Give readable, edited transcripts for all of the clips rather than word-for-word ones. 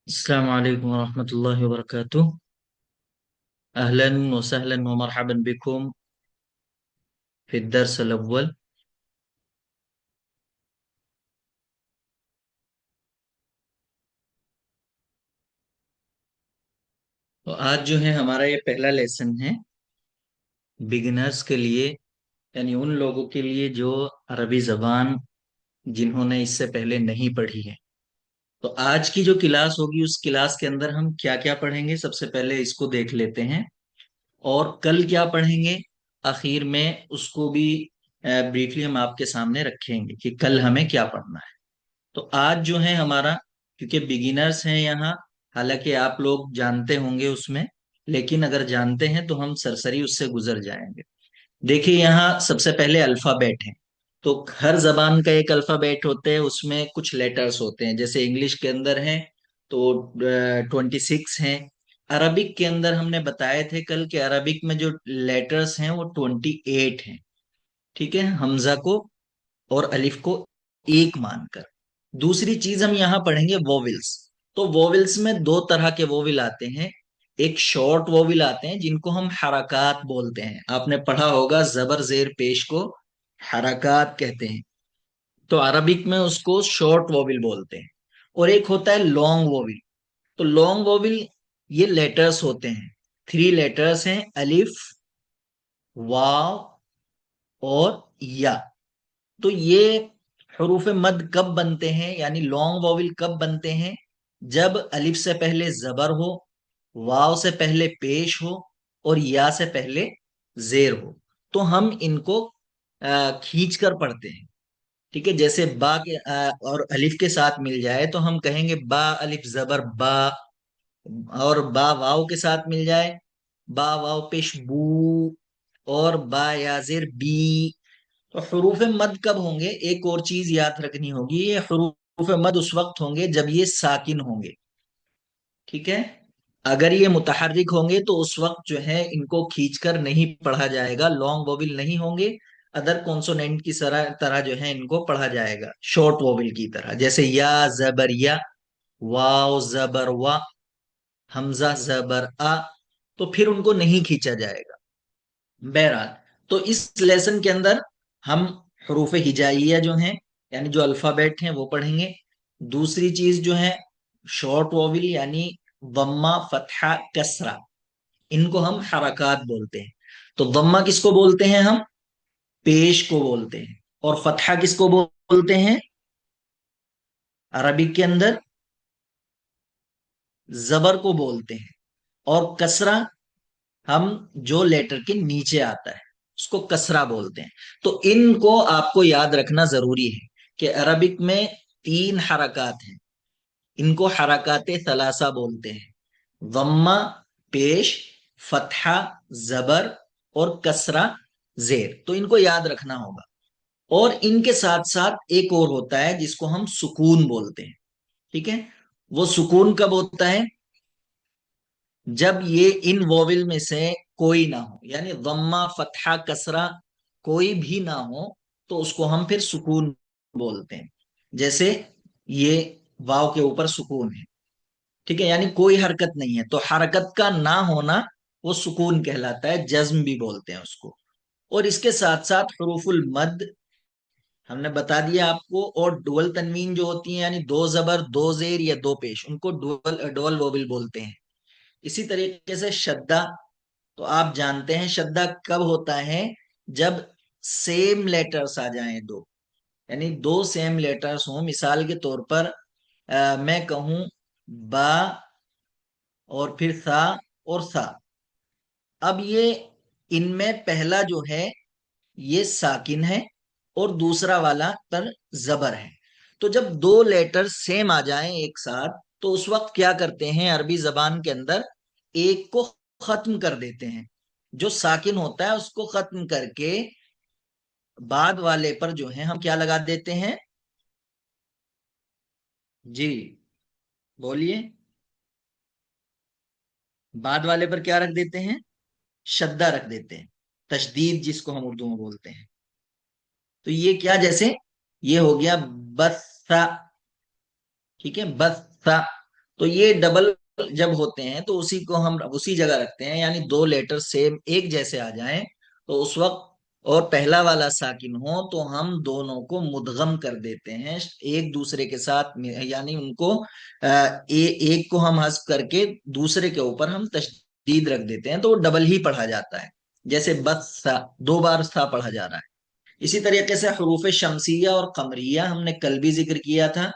अस्सलाम वालेकुम वरहमतुल्लाहि वबरकातुह। अहलन व सहलन व मरहबन बिकुम फी दर्स अल-अव्वल। तो आज जो है हमारा ये पहला लेसन है बिगिनर्स के लिए, यानी उन लोगों के लिए जो अरबी जबान जिन्होंने इससे पहले नहीं पढ़ी है। तो आज की जो क्लास होगी उस क्लास के अंदर हम क्या क्या पढ़ेंगे, सबसे पहले इसको देख लेते हैं। और कल क्या पढ़ेंगे आखिर में उसको भी ब्रीफली हम आपके सामने रखेंगे कि कल हमें क्या पढ़ना है। तो आज जो है हमारा, क्योंकि बिगिनर्स हैं यहाँ, हालांकि आप लोग जानते होंगे उसमें, लेकिन अगर जानते हैं तो हम सरसरी उससे गुजर जाएंगे। देखिए यहाँ सबसे पहले अल्फाबेट है। तो हर जबान का एक अल्फाबेट होते हैं, उसमें कुछ लेटर्स होते हैं, जैसे इंग्लिश के अंदर है तो 26 हैं। अरबिक के अंदर हमने बताए थे कल कि अरबिक में जो लेटर्स हैं वो 28 हैं। ठीक है, हमजा को और अलिफ को एक मानकर। दूसरी चीज हम यहाँ पढ़ेंगे वोविल्स। तो वोविल्स में दो तरह के वोविल आते हैं। एक शॉर्ट वोविल आते हैं जिनको हम हरकत बोलते हैं, आपने पढ़ा होगा जबर जेर पेश को हरकत कहते हैं। तो अरबिक में उसको शॉर्ट वोविल बोलते हैं। और एक होता है लॉन्ग वोविल। तो लॉन्ग वोविल ये लेटर्स होते हैं, 3 लेटर्स हैं, अलिफ, वाव और या। तो ये हरूफ मद कब बनते हैं, यानी लॉन्ग वॉविल कब बनते हैं? जब अलिफ से पहले जबर हो, वाव से पहले पेश हो और या से पहले जेर हो। तो हम इनको खींच कर पढ़ते हैं। ठीक है, जैसे बा के और अलिफ के साथ मिल जाए तो हम कहेंगे बा अलिफ जबर बा। और बा वाव के साथ मिल जाए, बा वाव पेश बू। और बा याजिर बी। तो हरूफ मद कब होंगे, एक और चीज याद रखनी होगी, ये हरूफ मद उस वक्त होंगे जब ये साकिन होंगे। ठीक है, अगर ये मुतहर्रिक होंगे तो उस वक्त जो है इनको खींचकर नहीं पढ़ा जाएगा, लॉन्ग वोविल नहीं होंगे। अदर कॉन्सोनेंट की तरह तरह जो है इनको पढ़ा जाएगा शॉर्ट वोविल की तरह, जैसे या जबर या, वाव जबर वा, हमजा जबर आ। तो फिर उनको नहीं खींचा जाएगा। बहरहाल, तो इस लेसन के अंदर हम हरूफ हिजाइया जो हैं, यानी जो अल्फाबेट हैं वो पढ़ेंगे। दूसरी चीज जो है शॉर्ट वोविल, यानी वम्मा फतहा कसरा, इनको हम हरकत बोलते हैं। तो वम्मा किसको बोलते हैं हम? पेश को बोलते हैं। और फतहा किसको बोलते हैं अरबिक के अंदर? जबर को बोलते हैं। और कसरा हम जो लेटर के नीचे आता है उसको कसरा बोलते हैं। तो इनको आपको याद रखना जरूरी है कि अरबिक में 3 हरकत हैं। इनको हरकत सलासा बोलते हैं, वम्मा पेश, फतहा जबर और कसरा जेर। तो इनको याद रखना होगा। और इनके साथ साथ एक और होता है जिसको हम सुकून बोलते हैं। ठीक है, वो सुकून कब होता है? जब ये इन वोविल में से कोई ना हो, यानी दम्मा फतहा कसरा कोई भी ना हो, तो उसको हम फिर सुकून बोलते हैं। जैसे ये वाव के ऊपर सुकून है, ठीक है, यानी कोई हरकत नहीं है, तो हरकत का ना होना वो सुकून कहलाता है, जज्म भी बोलते हैं उसको। और इसके साथ साथ हुरूफुल मद हमने बता दिया आपको। और डुअल तनवीन जो होती है, यानी दो जबर दो जेर या दो पेश, उनको डुअल डुअल वोविल बोलते हैं। इसी तरीके से शद्दा, तो आप जानते हैं शद्दा कब होता है? जब सेम लेटर्स आ जाएं दो, यानी दो सेम लेटर्स हों। मिसाल के तौर पर मैं कहूं बा और फिर सा और सा। अब ये इनमें पहला जो है ये साकिन है और दूसरा वाला पर जबर है। तो जब दो लेटर सेम आ जाएं एक साथ, तो उस वक्त क्या करते हैं अरबी जबान के अंदर, एक को खत्म कर देते हैं। जो साकिन होता है उसको खत्म करके बाद वाले पर जो है हम क्या लगा देते हैं? जी बोलिए। बाद वाले पर क्या रख देते हैं? शद्दा रख देते हैं, तशदीद जिसको हम उर्दू में बोलते हैं। तो ये क्या, जैसे ये हो गया बस्सा। ठीक है, बस्सा। तो ये डबल जब होते हैं तो उसी को हम उसी जगह रखते हैं, यानी दो लेटर सेम एक जैसे आ जाएं तो उस वक्त, और पहला वाला साकिन हो तो हम दोनों को मुदगम कर देते हैं एक दूसरे के साथ यानी उनको एक को हम हस्फ करके दूसरे के ऊपर हम तशदीद रख देते हैं, तो वो डबल ही पढ़ा जाता है। जैसे बस सा, दो बार सा पढ़ा जा रहा है। इसी तरीके से हरूफ शमसिया और कमरिया हमने कल भी जिक्र किया था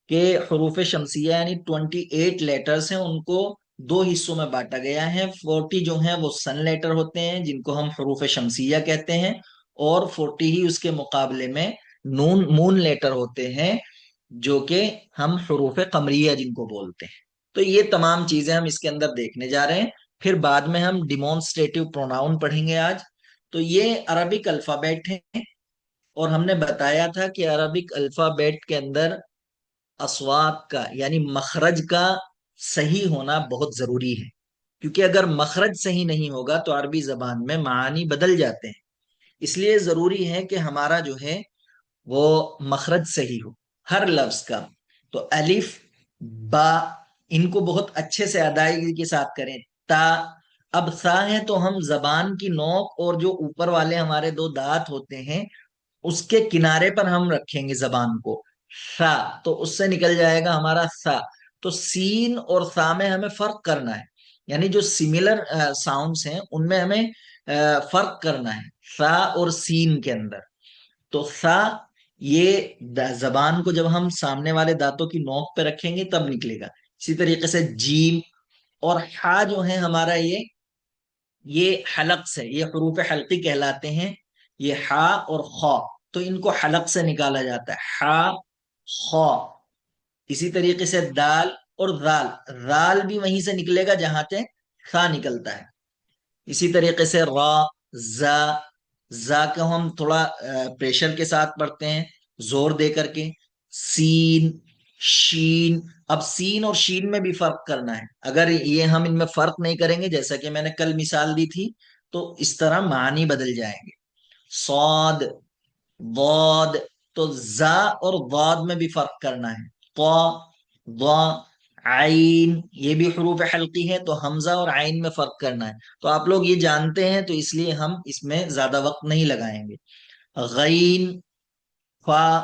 कि हरूफ शमसिया यानी 28 लेटर्स हैं, उनको दो हिस्सों में बांटा गया है। 40 जो है वो सन लेटर होते हैं जिनको हम हरूफ शमसिया कहते हैं, और 40 ही उसके मुकाबले में नून मून लेटर होते हैं जो कि हम हरूफ कमरिया जिनको बोलते हैं। तो ये तमाम चीजें हम इसके अंदर देखने जा रहे हैं। फिर बाद में हम डिमॉन्स्ट्रेटिव प्रोनाउन पढ़ेंगे आज। तो ये अरबिक अल्फाबेट है, और हमने बताया था कि अरबिक अल्फाबेट के अंदर अस्वात का यानी मखरज का सही होना बहुत जरूरी है, क्योंकि अगर मखरज सही नहीं होगा तो अरबी जबान में मानी बदल जाते हैं। इसलिए जरूरी है कि हमारा जो है वो मखरज सही हो हर लफ्ज का। तो अलिफ, बा, इनको बहुत अच्छे से अदायगी के साथ करें। ता, अब सा है तो हम जबान की नोक और जो ऊपर वाले हमारे दो दांत होते हैं उसके किनारे पर हम रखेंगे जबान को। सा, तो उससे निकल जाएगा हमारा सा। तो सीन और सा में हमें फर्क करना है, यानी जो सिमिलर साउंड्स हैं उनमें हमें फर्क करना है सा और सीन के अंदर। तो सा, ये जबान को जब हम सामने वाले दांतों की नोक पे रखेंगे तब निकलेगा। इसी तरीके से जीम और हा जो है हमारा ये हलक से, ये हरूफ हल्की कहलाते हैं, ये हा और खौ, तो इनको हलक से निकाला जाता है, हा खौ। इसी तरीके से दाल और राल, राल भी वहीं से निकलेगा जहां से खा निकलता है। इसी तरीके से रा, जा, जा को हम थोड़ा प्रेशर के साथ पढ़ते हैं, जोर दे करके। सीन, शीन, अब सीन और शीन में भी फर्क करना है। अगर ये हम इनमें फर्क नहीं करेंगे, जैसा कि मैंने कल मिसाल दी थी, तो इस तरह मानी बदल जाएंगे। सौद, वौद, तो जा और वाद में भी फर्क करना है। तो वा, आइन, ये भी हरूफ हल्की है, तो हमजा और आइन में फर्क करना है। तो आप लोग ये जानते हैं तो इसलिए हम इसमें ज्यादा वक्त नहीं लगाएंगे। गईन, फा,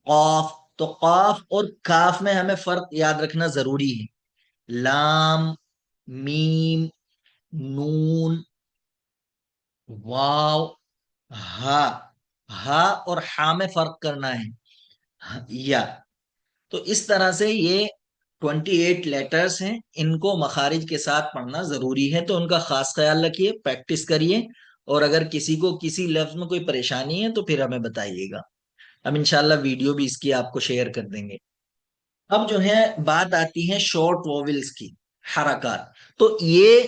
कॉफ, तो कॉफ और काफ में हमें फर्क याद रखना जरूरी है। लाम, मीम, नून, वाव, हा, हा और हा में फर्क करना है। या, तो इस तरह से ये 28 लेटर्स हैं, इनको मखारिज के साथ पढ़ना जरूरी है, तो उनका खास ख्याल रखिए, प्रैक्टिस करिए। और अगर किसी को किसी लफ्ज में कोई परेशानी है तो फिर हमें बताइएगा, हम इंशाल्लाह वीडियो भी इसकी आपको शेयर कर देंगे। अब जो है बात आती है शॉर्ट वोवेल्स की, हरकत। तो ये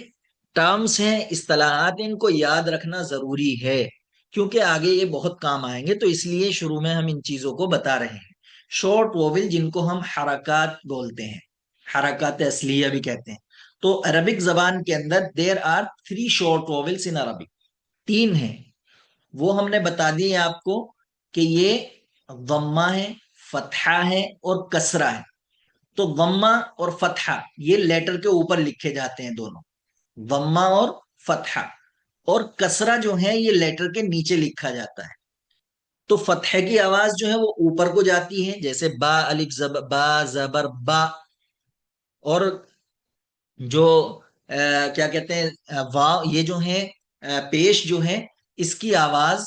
टर्म्स हैं, इस्तेलाहात हैं, इनको याद रखना जरूरी है क्योंकि आगे ये बहुत काम आएंगे, तो इसलिए शुरू में हम इन चीजों को बता रहे हैं। शॉर्ट वोवेल जिनको हम हरकत बोलते हैं, हरकत असलिया भी कहते हैं। तो अरबिक जबान के अंदर there are 3 short vowels in Arabic, तीन हैं। वो हमने बता दिए आपको कि ये दम्मा है, फतहा है और कसरा है। तो वम्मा और फतहा ये लेटर के ऊपर लिखे जाते हैं दोनों, वम्मा और फतहा। और कसरा जो है ये लेटर के नीचे लिखा जाता है। तो फतहे की आवाज जो है वो ऊपर को जाती है, जैसे बा अलिफ जब बा जबर बा। और जो क्या कहते हैं वाव, ये जो है पेश जो है, इसकी आवाज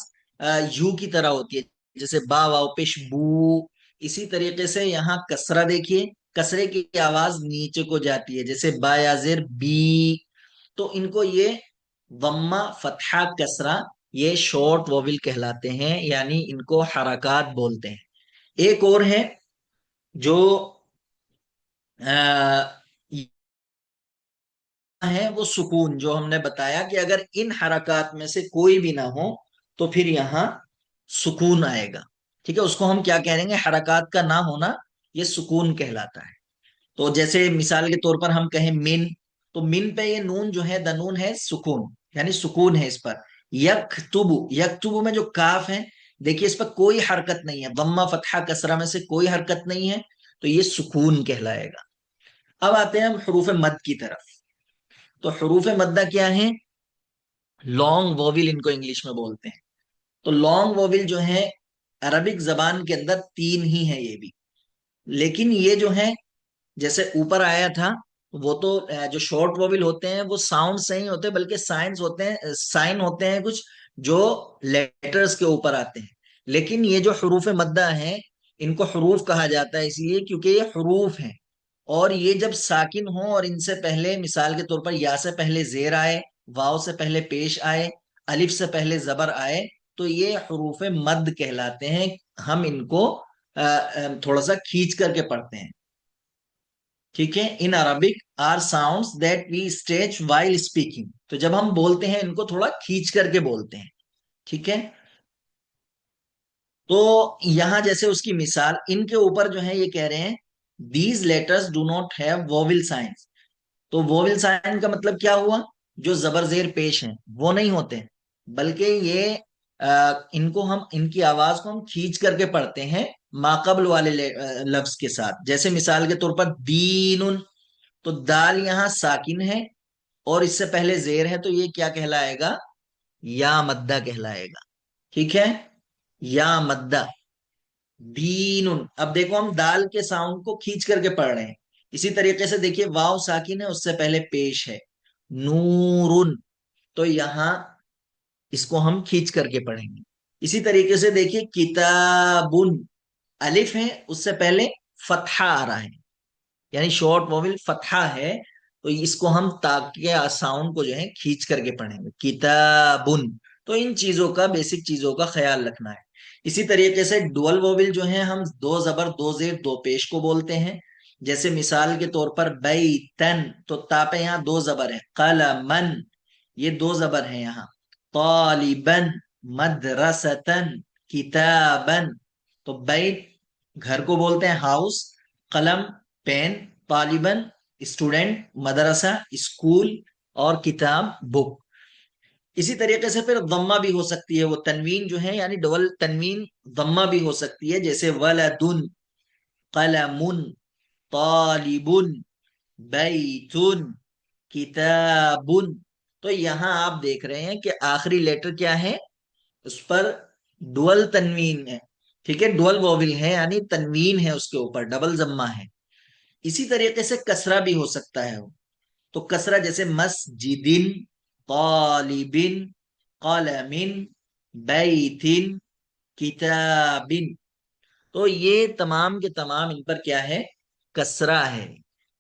यू की तरह होती है, जैसे बा वाव पेश बू। इसी तरीके से यहाँ कसरा देखिए, कसरे की आवाज नीचे को जाती है, जैसे बा याजिर बी। तो इनको ये वम्मा फतहा कसरा ये शॉर्ट वोविल कहलाते हैं, यानी इनको हरकात बोलते हैं। एक और है जो आ, है वो सुकून, जो हमने बताया कि अगर इन हरकत में से कोई भी ना हो तो फिर यहाँ सुकून आएगा। ठीक है, उसको हम क्या कहेंगे, हरकत का ना होना ये सुकून कहलाता है। तो जैसे मिसाल के तौर पर हम कहें मिन, तो मिन पे ये नून जो है द नून है सुकून, यानी सुकून है इस पर। यकतुबु, यकतुबु में जो काफ है देखिए, इस पर कोई हरकत नहीं है, दम्मा फतहा कसरा में से कोई हरकत नहीं है, तो ये सुकून कहलाएगा। अब आते हैं हम हरूफ मद की तरफ। तो हरूफ मद्दा क्या है? लॉन्ग वोविल इनको इंग्लिश में बोलते हैं। तो लॉन्ग वोविल जो है अरबिक जबान के अंदर तीन ही है ये भी। लेकिन ये जो है, जैसे ऊपर आया था, वो तो जो शॉर्ट वोविल होते हैं वो साउंड से ही होते हैं, बल्कि साइंस होते हैं, साइन होते हैं कुछ जो लेटर्स के ऊपर आते हैं। लेकिन ये जो हरूफ मद्दा है, इनको हरूफ कहा जाता है इसलिए क्योंकि ये हरूफ हैं। और ये जब साकिन हो और इनसे पहले मिसाल के तौर पर या से पहले जेर आए, वाव से पहले पेश आए, अलिफ से पहले जबर आए, तो ये हरूफ मद कहलाते हैं। हम इनको थोड़ा सा खींच करके पढ़ते हैं। ठीक है। In Arabic are sounds that we stretch while speaking. तो जब हम बोलते हैं इनको थोड़ा खींच करके बोलते हैं। ठीक है। तो यहां जैसे उसकी मिसाल इनके ऊपर जो है ये कह रहे हैं, these letters do not have vowel signs. तो वोविल साइन का मतलब क्या हुआ? जो जबर जेर पेश हैं वो नहीं होते, बल्कि ये इनको हम, इनकी आवाज को हम खींच करके पढ़ते हैं माकबल वाले लफ्ज के साथ। जैसे मिसाल के तौर पर दीनुन, तो दाल यहाँ साकिन है और इससे पहले जेर है, तो ये क्या कहलाएगा? या मद्दा कहलाएगा। ठीक है। या मद्दा, दीनुन। अब देखो हम दाल के साउंड को खींच करके पढ़ रहे हैं। इसी तरीके से देखिए वाव साकिन है, उससे पहले पेश है नूरुन, तो यहां इसको हम खींच करके पढ़ेंगे। इसी तरीके से देखिए किताबुन, अलिफ है, उससे पहले फतहा आ रहा है, यानी शॉर्ट वोवेल फतहा है, तो इसको हम ताकि साउंड को जो है खींच करके पढ़ेंगे किताबुन। तो इन चीजों का, बेसिक चीजों का ख्याल रखना है। इसी तरीके से डुअल वोवेल जो है हम दो जबर दो जेर दो पेश को बोलते हैं। जैसे मिसाल के तौर पर बैतन, तो ता पे यहाँ दो जबर है, कलमन, ये दो जबर है यहाँ। तालिबन, मदरसतन, किताबन। तो बैत घर को बोलते हैं हाउस, कलम पेन, तालिबन स्टूडेंट, मदरसा स्कूल, और किताब बुक। इसी तरीके से फिर दम्मा भी हो सकती है, वो तनवीन जो है यानी डबल तनवीन दम्मा भी हो सकती है। जैसे वलदुन, कलमुन, तालिबुन, बैतुन, किताबुन। तो यहां आप देख रहे हैं कि आखिरी लेटर क्या है, उस पर डुअल तनवीन है। ठीक है, डुअल वोविल है यानी तनवीन है, उसके ऊपर डबल जम्मा है। इसी तरीके से कसरा भी हो सकता है वो। तो कसरा जैसे मस्जिदिन, तालिबिन, कलमिन, बैतिन, किताबिन। तो ये तमाम के तमाम इन पर क्या है? कसरा है।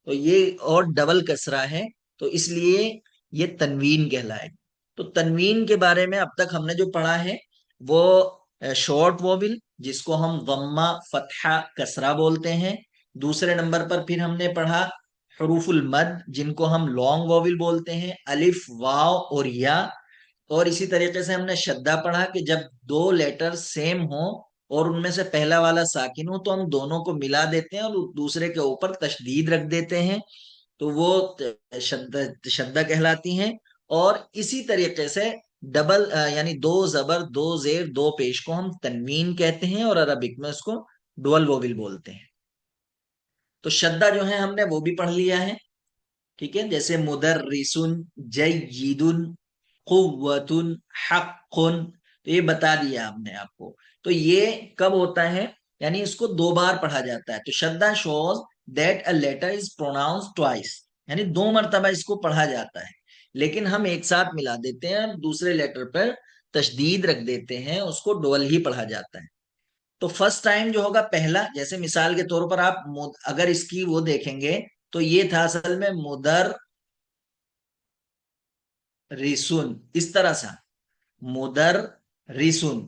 तो ये और डबल कसरा है, तो इसलिए ये तनवीन कहलाए। तो तनवीन के बारे में अब तक हमने जो पढ़ा है वो शॉर्ट वोविल जिसको हम वम्मा फतहा कसरा बोलते हैं। दूसरे नंबर पर फिर हमने पढ़ा हरूफुल मद जिनको हम लॉन्ग वोविल बोलते हैं, अलिफ वाव और या। और इसी तरीके से हमने शद्दा पढ़ा कि जब दो लेटर सेम हो और उनमें से पहला वाला साकिन हो तो हम दोनों को मिला देते हैं और दूसरे के ऊपर तशदीद रख देते हैं, तो वो शद्दा शद्दा कहलाती हैं। और इसी तरीके से डबल यानी दो जबर दो जेर दो पेश को हम तनवीन कहते हैं और अरबिक में उसको डुअल वोविल बोलते हैं। तो शद्दा जो है हमने वो भी पढ़ लिया है। ठीक है, जैसे मुदर्रिसुन, जय्यिदुन, कुव्वतुन, हक्कुन, तो ये बता दिया हमने आपको। तो ये कब होता है? यानी इसको दो बार पढ़ा जाता है। तो शद्दा shows that a letter is pronounce twice, यानी दो मर्तबा इसको पढ़ा जाता है, लेकिन हम एक साथ मिला देते हैं और दूसरे लेटर पर तशदीद रख देते हैं, उसको डबल ही पढ़ा जाता है। तो फर्स्ट टाइम जो होगा पहला, जैसे मिसाल के तौर पर आप अगर इसकी वो देखेंगे तो ये था असल में मुदर रिसुन, इस तरह से मुदर रिसुन।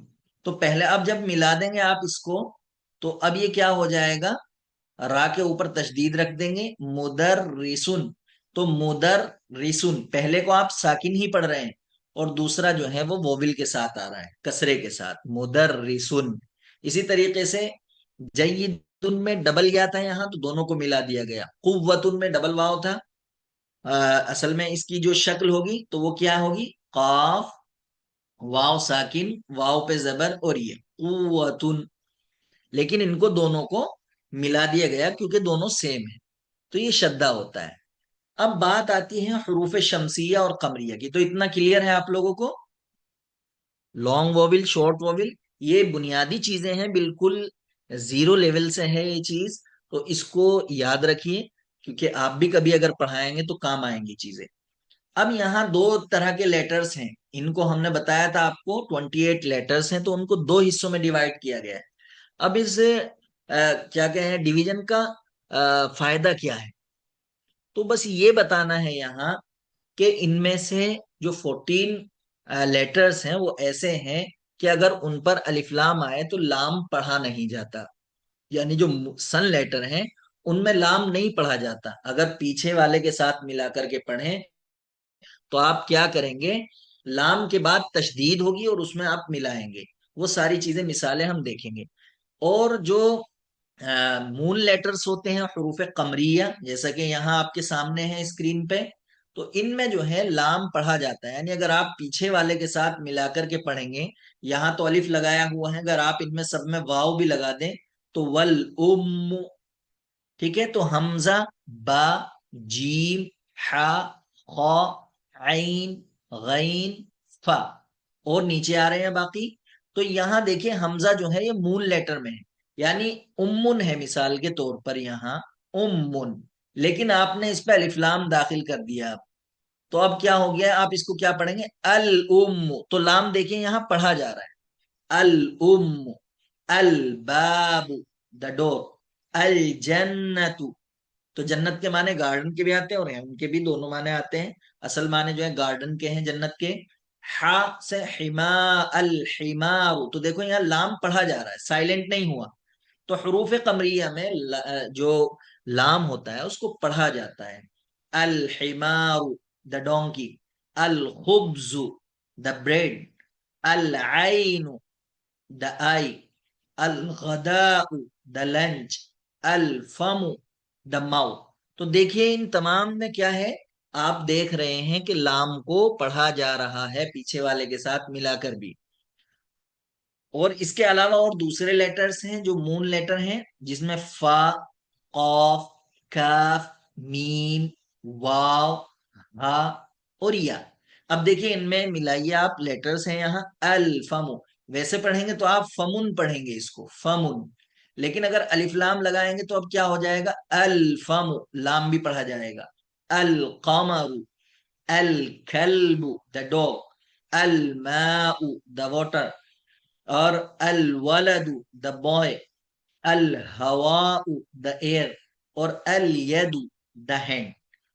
तो पहले अब जब मिला देंगे आप इसको, तो अब ये क्या हो जाएगा? रा के ऊपर तशदीद रख देंगे, मुदर रिसुन। तो मुदर रिसुन, पहले को आप साकिन ही पढ़ रहे हैं और दूसरा जो है वो वोविल के साथ आ रहा है, कसरे के साथ, मुदर रिसुन। इसी तरीके से जय्यिदुन में डबल गया था यहाँ, तो दोनों को मिला दिया गया। कुव्वतुन में डबल वाव था। असल में इसकी जो शक्ल होगी तो वो क्या होगी? काफ, वाव साकिन, वाव पे जबर और ये कुव्वतुन। लेकिन इनको दोनों को मिला दिया गया क्योंकि दोनों सेम है। तो ये शद्दा होता है। अब बात आती है हरूफ शमसिया और कमरिया की। तो इतना क्लियर है आप लोगों को? लॉन्ग वोविल, शॉर्ट वोविल, ये बुनियादी चीजें हैं, बिल्कुल जीरो लेवल से है ये चीज। तो इसको याद रखिए, क्योंकि आप भी कभी अगर पढ़ाएंगे तो काम आएंगी चीजें। अब यहाँ दो तरह के लेटर्स हैं। इनको हमने बताया था आपको 28 लेटर्स हैं, तो उनको दो हिस्सों में डिवाइड किया गया है। अब इस क्या कहें डिवीजन का फायदा क्या है? तो बस ये बताना है यहाँ कि इनमें से जो 14 लेटर्स हैं वो ऐसे हैं कि अगर उन पर अलिफ लाम आए तो लाम पढ़ा नहीं जाता। यानी जो सन लेटर हैं उनमें लाम नहीं पढ़ा जाता। अगर पीछे वाले के साथ मिलाकर के पढ़ें तो आप क्या करेंगे, लाम के बाद तशदीद होगी और उसमें आप मिलाएंगे। वो सारी चीजें मिसालें हम देखेंगे। और जो मून लेटर्स होते हैं हरूफ कमरिया, जैसा कि यहाँ आपके सामने है स्क्रीन पे, तो इनमें जो है लाम पढ़ा जाता है। यानी अगर आप पीछे वाले के साथ मिलाकर के पढ़ेंगे, यहाँ तो अलिफ लगाया हुआ है, अगर आप इनमें सब में वाव भी लगा दें तो वल उम, ठीक है। तो हमजा, बा, जीम, हा, खा, आइन, गैन, फा, और नीचे आ रहे हैं बाकी। तो यहां देखिए हमजा जो है ये मूल लेटर में है, यानी उम्मुन है मिसाल के तौर पर यहाँ उम्मुन। लेकिन आपने इस पे अलिफ लाम दाखिल कर दिया। तो अब क्या हो गया, आप इसको क्या पढ़ेंगे, अल उम्मु। तो लाम देखिए यहाँ पढ़ा जा रहा है, अल उम्मु। अल बाबू, द डोर। अल जन्नतु, तो जन्नत के माने गार्डन के भी आते हैं और उनके भी दोनों माने आते हैं। असल माने जो है गार्डन के हैं, जन्नत के। हा से हिमा, अल हिमारू, तो देखो यहाँ लाम पढ़ा जा रहा है, साइलेंट नहीं हुआ। तो हरूफ कमरिया में जो लाम होता है उसको पढ़ा जाता है। अल हिमारू, द डोंकी। अल खुब्जु, द ब्रेड। अल आइनु, द आई। अल गदाउ, द लंच। अल फमु, द माउथ। तो देखिए इन तमाम में क्या है, आप देख रहे हैं कि लाम को पढ़ा जा रहा है पीछे वाले के साथ मिलाकर भी। और इसके अलावा और दूसरे लेटर्स हैं जो मून लेटर हैं, जिसमें फा, कॉफ, काफ, मीम, वाव, हा और या। अब देखिए इनमें मिलाइए आप, लेटर्स हैं यहाँ अल फमु। वैसे पढ़ेंगे तो आप फमुन पढ़ेंगे इसको, फमुन। लेकिन अगर अलिफ लाम लगाएंगे तो अब क्या हो जाएगा, अल फमु, लाम भी पढ़ा जाएगा। अल कमरु, अल कल्बु, द डॉग। अल माउ, द वाटर। और अल वलदु, द बॉय। अल हवाउ, द एयर। और अल यदु, द हैंड।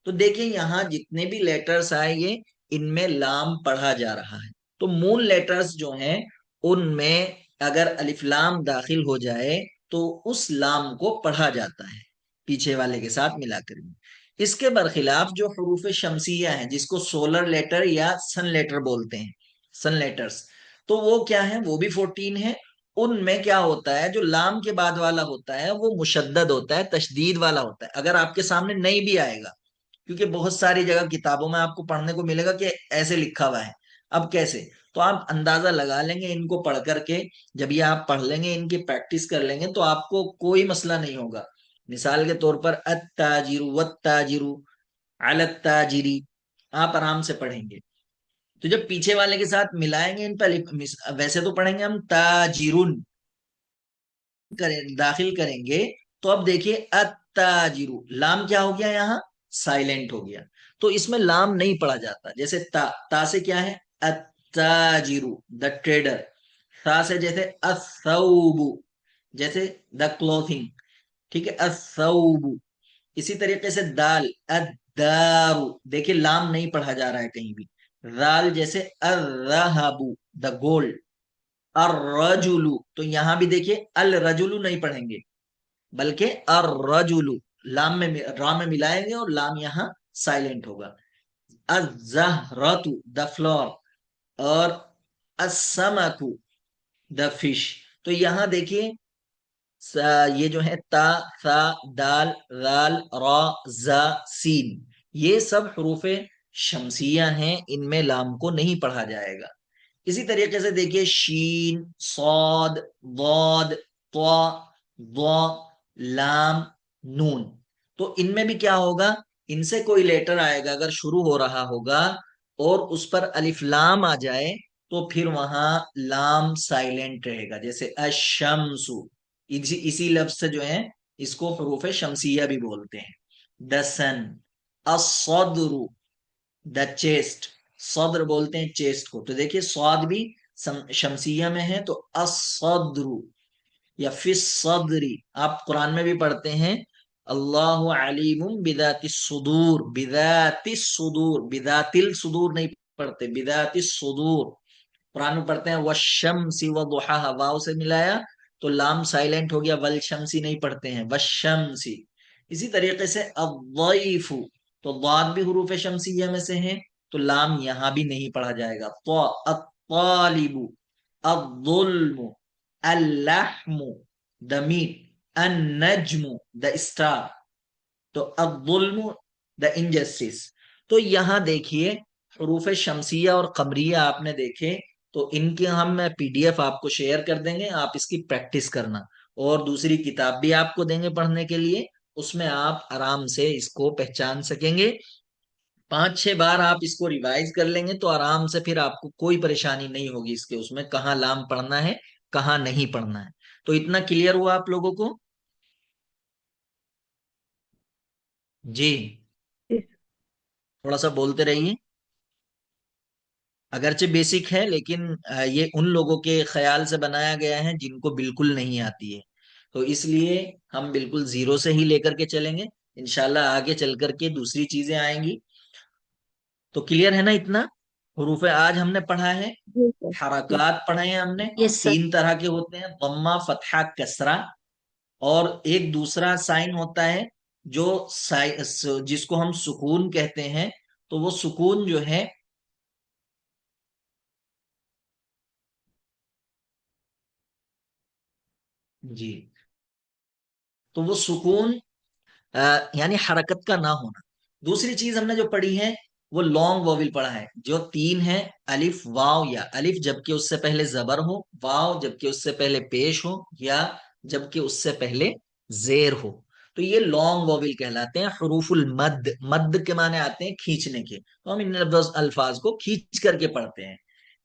तो देखिए यहाँ जितने भी लेटर्स आए ये इनमें लाम पढ़ा जा रहा है। तो मूल लेटर्स जो हैं उनमें अगर अलिफ लाम दाखिल हो जाए तो उस लाम को पढ़ा जाता है पीछे वाले के साथ मिलाकर भी। इसके बरखिलाफ जो हरूफ शमसिया है जिसको सोलर लेटर या सन लेटर बोलते हैं, सन लेटर्स, तो वो क्या है, वो भी 14 है। उनमें क्या होता है, जो लाम के बाद वाला होता है वो मुशद्दद होता है, तशदीद वाला होता है। अगर आपके सामने नहीं भी आएगा, क्योंकि बहुत सारी जगह किताबों में आपको पढ़ने को मिलेगा कि ऐसे लिखा हुआ है। अब कैसे, तो आप अंदाजा लगा लेंगे इनको पढ़ करके। जब ये आप पढ़ लेंगे, इनकी प्रैक्टिस कर लेंगे, तो आपको कोई मसला नहीं होगा। मिसाल के तौर पर अत्ताजिरु वत्ताजिरु अलत्ताजिरी, आप आराम से पढ़ेंगे। तो जब पीछे वाले के साथ मिलाएंगे इन पर, वैसे तो पढ़ेंगे हम ताजिरुन, दाखिल करेंगे तो अब देखिए अत्ताजिरु, लाम क्या हो गया यहाँ, साइलेंट हो गया। तो इसमें लाम नहीं पढ़ा जाता। जैसे ता से क्या है, अत्ताजिरु, द ट्रेडर। सा से जैसे असौबु, जैसे द क्लोथिंग, ठीक है, असौबु। इसी तरीके से दाल, अदारू, देखिए लाम नहीं पढ़ा जा रहा है कहीं भी। राल जैसे अर्रहबु, द गोल्ड। अर्रजुलु, तो यहां भी देखिए अल रजुलु नहीं पढ़ेंगे, बल्कि अर्रजुलु, लाम में रा में मिलाएंगे और लाम यहाँ साइलेंट होगा। अज़हरतु, द फ्लावर। और असमकु, द फिश। तो यहां देखिए ये जो है ता, सा, दाल, राल, रा, जा, सीन, ये सब हरूफे शमसिया हैं, इनमें लाम को नहीं पढ़ा जाएगा। इसी तरीके से देखिए शीन, सौद, वौद, त्वा, वा, लाम, नून। तो इनमें भी क्या होगा, इनसे कोई लेटर आएगा अगर शुरू हो रहा होगा और उस पर अलिफ लाम आ जाए, तो फिर वहां लाम साइलेंट रहेगा। जैसे अशमसु, इसी लफ्ज से जो है इसको हरूफ शमसिया भी बोलते हैं। द सन, असदरु, द चेस्ट, सद्र बोलते हैं चेस्ट को। तो देखिए स्वाद भी शमसिया में है, तो असद्रु या फिस सदरी। आप कुरान में भी पढ़ते हैं, अल्लाहु अलीमुम बिदातिस सुदूर, बिदातिस सुदूर, बिदातिल सुदूर नहीं पढ़ते, बिदातिस सुदूर। कुरान में पढ़ते हैं वशम्सी व दुहाहा, वाव से मिलाया तो लाम साइलेंट हो गया, वल शम्सी नहीं पढ़ते हैं, वशम्सी। इसी तरीके से अद्वैफु, तो दाद भी हुरूफ शमसिया में से है, तो लाम यहां भी नहीं पढ़ा जाएगा। तो अत्तालिबु, अद्दुल्मु, अल्लहमु, द मीट, अन-नज्मु, द स्टार, तो अद्दुल्मु, द इनजस्टिस। तो यहां देखिए हरूफ शमसिया और कमरिया आपने देखे, तो इनके हम पीडीएफ आपको शेयर कर देंगे, आप इसकी प्रैक्टिस करना। और दूसरी किताब भी आपको देंगे पढ़ने के लिए, उसमें आप आराम से इसको पहचान सकेंगे। 5-6 बार आप इसको रिवाइज कर लेंगे तो आराम से फिर आपको कोई परेशानी नहीं होगी इसके, उसमें कहाँ लाम पढ़ना है कहाँ नहीं पढ़ना है। तो इतना क्लियर हुआ आप लोगों को? जी, थोड़ा सा बोलते रहिए। अगरचे बेसिक है, लेकिन ये उन लोगों के ख्याल से बनाया गया है जिनको बिल्कुल नहीं आती है, तो इसलिए हम बिल्कुल जीरो से ही लेकर के चलेंगे। इंशाल्लाह आगे चल करके दूसरी चीजें आएंगी। तो क्लियर है ना इतना? हरूफ आज हमने पढ़ा है, जी सर। हरकत पढ़े हैं हमने। Yes sir. 3 तरह के होते हैं, दम्मा, फतहा, कसरा। और एक दूसरा साइन होता है जो जिसको हम सुकून कहते हैं। तो वो सुकून जो है, जी, तो वो सुकून यानी हरकत का ना होना। दूसरी चीज हमने जो पढ़ी है वो लॉन्ग वोविल पढ़ा है, जो 3 है, अलिफ वाव, या अलिफ जबकि उससे पहले जबर हो, वाव जबकि उससे पहले पेश हो, या जबकि उससे पहले जेर हो। तो ये लॉन्ग वोविल कहलाते हैं। हरूफुल मद, मद के माने आते हैं खींचने के, तो हम इन अल्फाज को खींच करके पढ़ते हैं।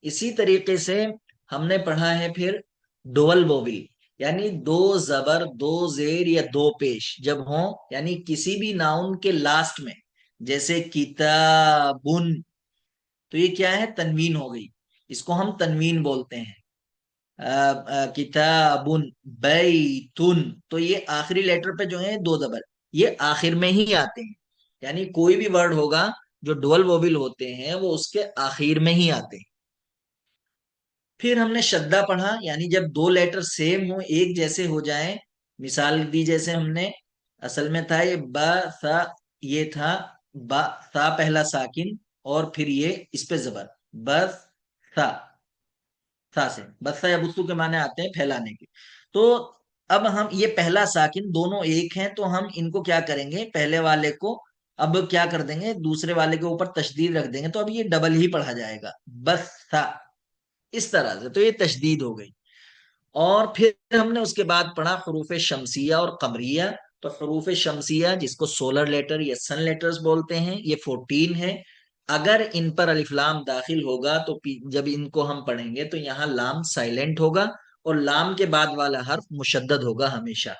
इसी तरीके से हमने पढ़ा है फिर डोअल वोविल, यानी 2 जबर 2 जेर या 2 पेश जब हो, यानी किसी भी नाउन के लास्ट में, जैसे किताबुन, तो ये क्या है, तनवीन हो गई, इसको हम तनवीन बोलते हैं। किताबुन, बैतुन, तो ये आखिरी लेटर पे जो है 2 जबर, ये आखिर में ही आते हैं। यानी कोई भी वर्ड होगा जो डुअल वोविल होते हैं वो उसके आखिर में ही आते हैं। फिर हमने शद्दा पढ़ा, यानी जब 2 लेटर सेम हो, एक जैसे हो जाए। मिसाल दी, जैसे हमने, असल में था ये ब सा, ये था बा सा पहला साकिन, और फिर ये इस पे जबर, बस सा, सा से बस्सा या बुस्सू के माने आते हैं फैलाने के। तो अब हम ये पहला साकिन दोनों एक हैं, तो हम इनको क्या करेंगे, पहले वाले को अब क्या कर देंगे, दूसरे वाले के ऊपर तशदीद रख देंगे, तो अब ये डबल ही पढ़ा जाएगा, बस्सा, इस तरह से। तो ये तशदीद हो गई। और फिर हमने उसके बाद पढ़ा हरूफ शमसिया और कमरिया। तो हरूफ शमसिया जिसको सोलर लेटर या सन लेटर्स बोलते हैं, ये 14 है। अगर इन पर अलिफ लाम दाखिल होगा तो जब इनको हम पढ़ेंगे तो यहाँ लाम साइलेंट होगा, और लाम के बाद वाला हर्फ मुशद्दद होगा हमेशा,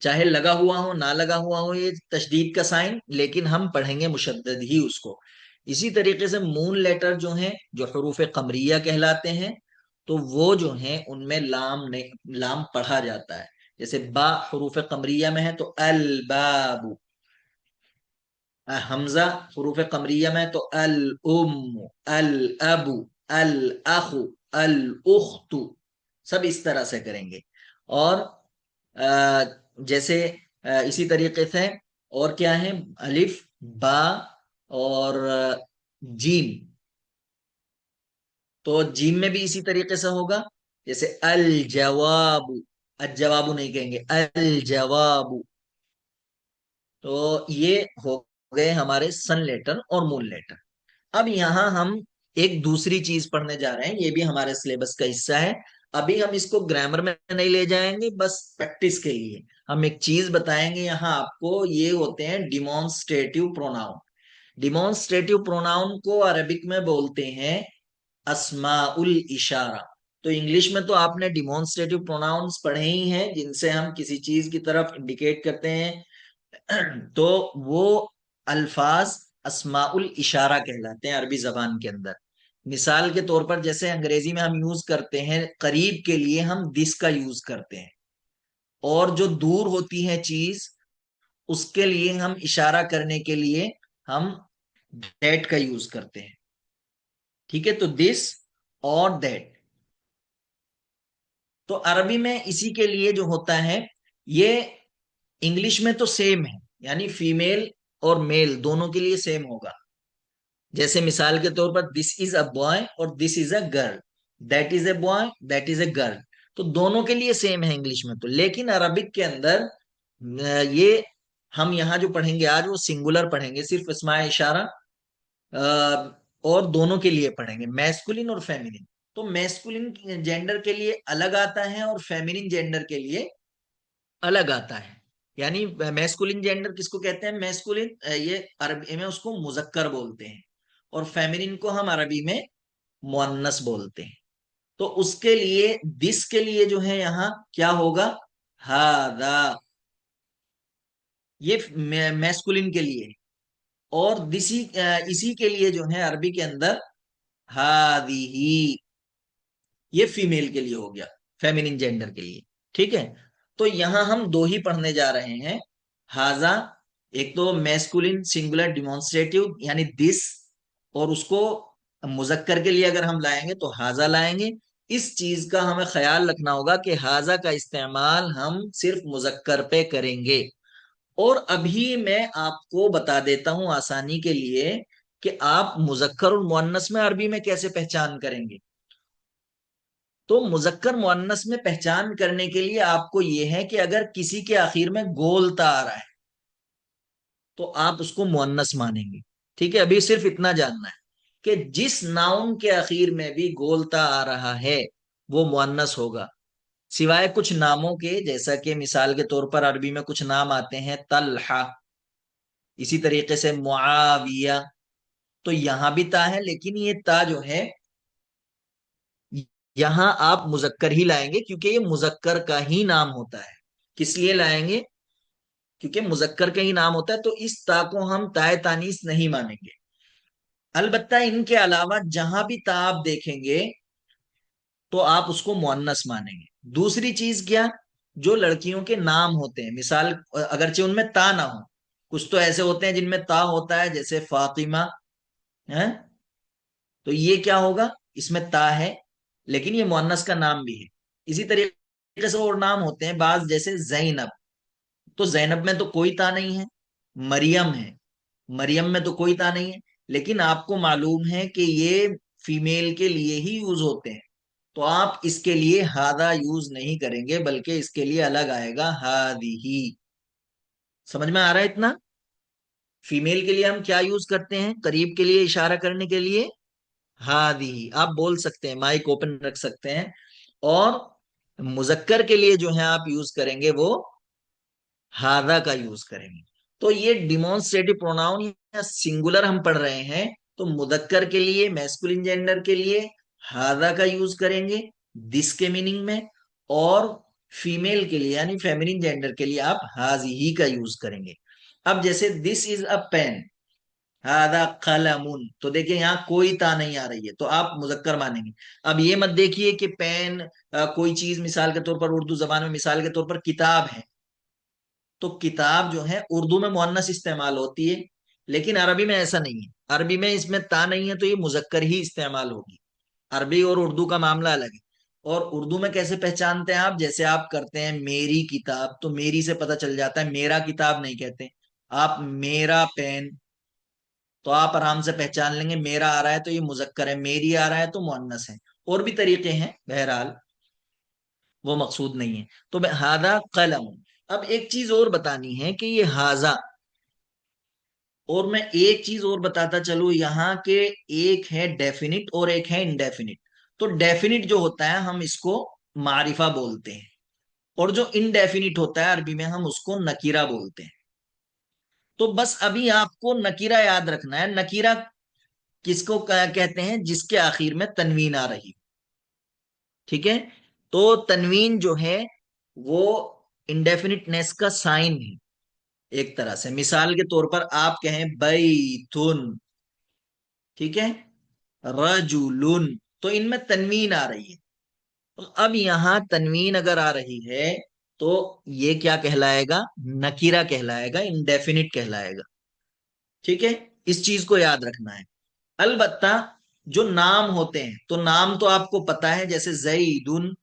चाहे लगा हुआ हो ना लगा हुआ हो ये तशदीद का साइन, लेकिन हम पढ़ेंगे मुशद्दद ही उसको। इसी तरीके से मून लेटर जो हैं, जो हरूफ कमरिया कहलाते हैं, तो वो जो हैं उनमें लाम नहीं, लाम पढ़ा जाता है। जैसे बा हरूफ कमरिया में है तो अल बाबू, हमजा हरूफ कमरिया में तो अल उम, अल अबू, अल अखु, अल उख्तु, सब इस तरह से करेंगे। और जैसे इसी तरीके से और क्या है, अलिफ, बा, और जीम, तो जीम में भी इसी तरीके से होगा। जैसे अल जवाबु, अल जवाबु नहीं कहेंगे, अल जवाबु। तो ये हो गए हमारे सन लेटर और मून लेटर। अब यहाँ हम एक दूसरी चीज पढ़ने जा रहे हैं, ये भी हमारे सिलेबस का हिस्सा है। अभी हम इसको ग्रामर में नहीं ले जाएंगे, बस प्रैक्टिस के लिए हम एक चीज बताएंगे यहाँ आपको, ये होते हैं डिमॉन्स्ट्रेटिव प्रोनाउन। डिमॉन्स्ट्रेटिव प्रोनाउन को अरबिक में बोलते हैं अस्माउल इशारा। तो इंग्लिश में तो आपने डिमॉन्स्ट्रेटिव प्रोनाउंस पढ़े ही हैं, जिनसे हम किसी चीज की तरफ इंडिकेट करते हैं। तो वो अल्फाज अस्माउल इशारा कहलाते हैं अरबी जबान के अंदर। मिसाल के तौर पर जैसे अंग्रेजी में हम यूज करते हैं करीब के लिए हम दिस का यूज करते हैं, और जो दूर होती है चीज उसके लिए हम इशारा करने के लिए हम दैट का यूज करते हैं। ठीक है, तो दिस और दैट। तो अरबी में इसी के लिए जो होता है, ये इंग्लिश में तो सेम है, यानी फीमेल और मेल दोनों के लिए सेम होगा। जैसे मिसाल के तौर पर दिस इज अ बॉय और this is a girl, that is a boy that is a girl, तो दोनों के लिए सेम है इंग्लिश में तो। लेकिन अरबिक के अंदर ये हम यहाँ जो पढ़ेंगे आज वो सिंगुलर पढ़ेंगे, सिर्फ इसमाए इशारा, और दोनों के लिए पढ़ेंगे, मैस्कुलिन और फेमिनिन। तो मैस्कुलिन जेंडर के लिए अलग आता है और फेमिनिन जेंडर के लिए अलग आता है। यानी मैस्कुलिन जेंडर किसको कहते हैं? मैस्कुलिन, ये अरबी में उसको मुजक्कर बोलते हैं, और फेमिनिन को हम अरबी में मुअन्नस बोलते हैं। तो उसके लिए दिस के लिए जो है यहाँ क्या होगा? हादा, ये मैस्कुलिन के लिए। और दिसी इसी के लिए जो है अरबी के अंदर हादिही, ये फीमेल के लिए हो गया, फेमिनिन जेंडर के लिए। ठीक है, तो यहां हम दो ही पढ़ने जा रहे हैं। हाजा, एक तो मैस्कुलिन सिंगुलर डिमॉन्स्ट्रेटिव यानी दिस, और उसको मुजक्कर के लिए अगर हम लाएंगे तो हाजा लाएंगे। इस चीज का हमें ख्याल रखना होगा कि हाजा का इस्तेमाल हम सिर्फ मुजक्कर पे करेंगे। और अभी मैं आपको बता देता हूं आसानी के लिए कि आप मुजक्कर और मुअन्नस में अरबी में कैसे पहचान करेंगे। तो मुजक्कर मुअन्नस में पहचान करने के लिए आपको यह है कि अगर किसी के आखिर में गोलता आ रहा है तो आप उसको मुअन्नस मानेंगे। ठीक है, अभी सिर्फ इतना जानना है कि जिस नाउन के आखिर में भी गोलता आ रहा है वो मुअन्नस होगा, सिवाय कुछ नामों के। जैसा कि मिसाल के तौर पर अरबी में कुछ नाम आते हैं तलहा, इसी तरीके से मुआविया, तो यहां भी ता है, लेकिन ये ता जो है यहां आप मुजक्कर ही लाएंगे, क्योंकि ये मुजक्कर का ही नाम होता है। किस लिए लाएंगे? क्योंकि मुजक्कर का ही नाम होता है, तो इस ता को हम ताए तानीस नहीं मानेंगे। अलबत्ता इनके अलावा जहां भी ता आप देखेंगे तो आप उसको मुअन्नस मानेंगे। दूसरी चीज क्या? जो लड़कियों के नाम होते हैं, मिसाल अगरचे उनमें ता ना हो, कुछ तो ऐसे होते हैं जिनमें ता होता है, जैसे फातिमा है, तो ये क्या होगा? इसमें ता है लेकिन ये मुअन्नस का नाम भी है। इसी तरीके से और नाम होते हैं बाज, जैसे जैनब, तो जैनब में तो कोई ता नहीं है। मरियम है, मरियम में तो कोई ता नहीं है, लेकिन आपको मालूम है कि ये फीमेल के लिए ही यूज होते हैं, तो आप इसके लिए हादा यूज नहीं करेंगे, बल्कि इसके लिए अलग आएगा हादी ही। समझ में आ रहा है इतना? फीमेल के लिए हम क्या यूज करते हैं करीब के लिए इशारा करने के लिए? हादी, आप बोल सकते हैं, माइक ओपन रख सकते हैं। और मुजक्कर के लिए जो है आप यूज करेंगे वो हादा का यूज करेंगे। तो ये डिमॉन्स्ट्रेटिव प्रोनाउन या सिंगुलर हम पढ़ रहे हैं, तो मुदक्कर के लिए, मैस्कुलिन जेंडर के लिए हादा का यूज करेंगे दिस के मीनिंग में, और फीमेल के लिए यानी फेमिनिन जेंडर के लिए आप हाजी ही का यूज करेंगे। अब जैसे दिस इज अ पेन, हादा कलमुन, तो देखिए यहाँ कोई ता नहीं आ रही है, तो आप मुजक्कर मानेंगे। अब ये मत देखिए कि पेन कोई चीज, मिसाल के तौर पर उर्दू जबान में मिसाल के तौर पर किताब है, तो किताब जो है उर्दू में मुअन्नस इस्तेमाल होती है, लेकिन अरबी में ऐसा नहीं है। अरबी में इसमें ता नहीं है तो ये मुजक्कर ही इस्तेमाल होगी। अरबी और उर्दू का मामला अलग है। और उर्दू में कैसे पहचानते हैं आप? जैसे आप करते हैं मेरी किताब, तो मेरी से पता चल जाता है, मेरा किताब नहीं कहते आप, मेरा पेन, तो आप आराम से पहचान लेंगे मेरा आ रहा है तो ये मुजक्कर है, मेरी आ रहा है तो मुअन्नस है। और भी तरीके हैं, बहरहाल वो मकसूद नहीं है। तो हादा कलम। अब एक चीज और बतानी है कि ये हाजा, और मैं एक चीज और बताता चलूं यहाँ के, एक है डेफिनिट और एक है इंडेफिनिट। तो डेफिनिट जो होता है हम इसको मारिफा बोलते हैं, और जो इनडेफिनिट होता है अरबी में हम उसको नकीरा बोलते हैं। तो बस अभी आपको नकीरा याद रखना है। नकीरा किसको कहते हैं? जिसके आखिर में तनवीन आ रही। ठीक है, तो तनवीन जो है वो इंडेफिनिटनेस का साइन है एक तरह से। मिसाल के तौर पर आप कहें बैतुन, ठीक है, रजुलुन, तो इनमें तनवीन आ रही है। तो अब यहां तनवीन अगर आ रही है तो ये क्या कहलाएगा? नकीरा कहलाएगा, इंडेफिनिट कहलाएगा। ठीक है, इस चीज को याद रखना है। अलबत्ता जो नाम होते हैं, तो नाम तो आपको पता है, जैसे जईदुन।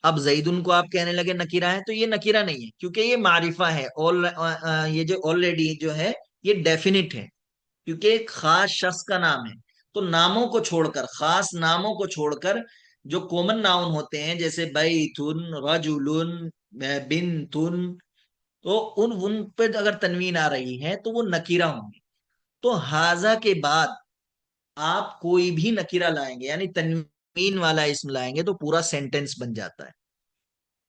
अब जईदुन को आप कहने लगे नकीरा है, तो ये नकीरा नहीं है, क्योंकि ये मारिफा है। ये जो ऑलरेडी जो है ये डेफिनिट है, क्योंकि एक खास शख्स का नाम है। तो नामों को छोड़कर, खास नामों को छोड़कर, जो कॉमन नाउन होते हैं जैसे बैतुन, रजुलुन, बिनतुन, तो उन पे अगर तनवीन आ रही है तो वो नकीरा होंगे। तो हाजा के बाद आप कोई भी नकीरा लाएंगे, यानी तनवीन वाला इसम लाएंगे, तो पूरा सेंटेंस बन जाता है।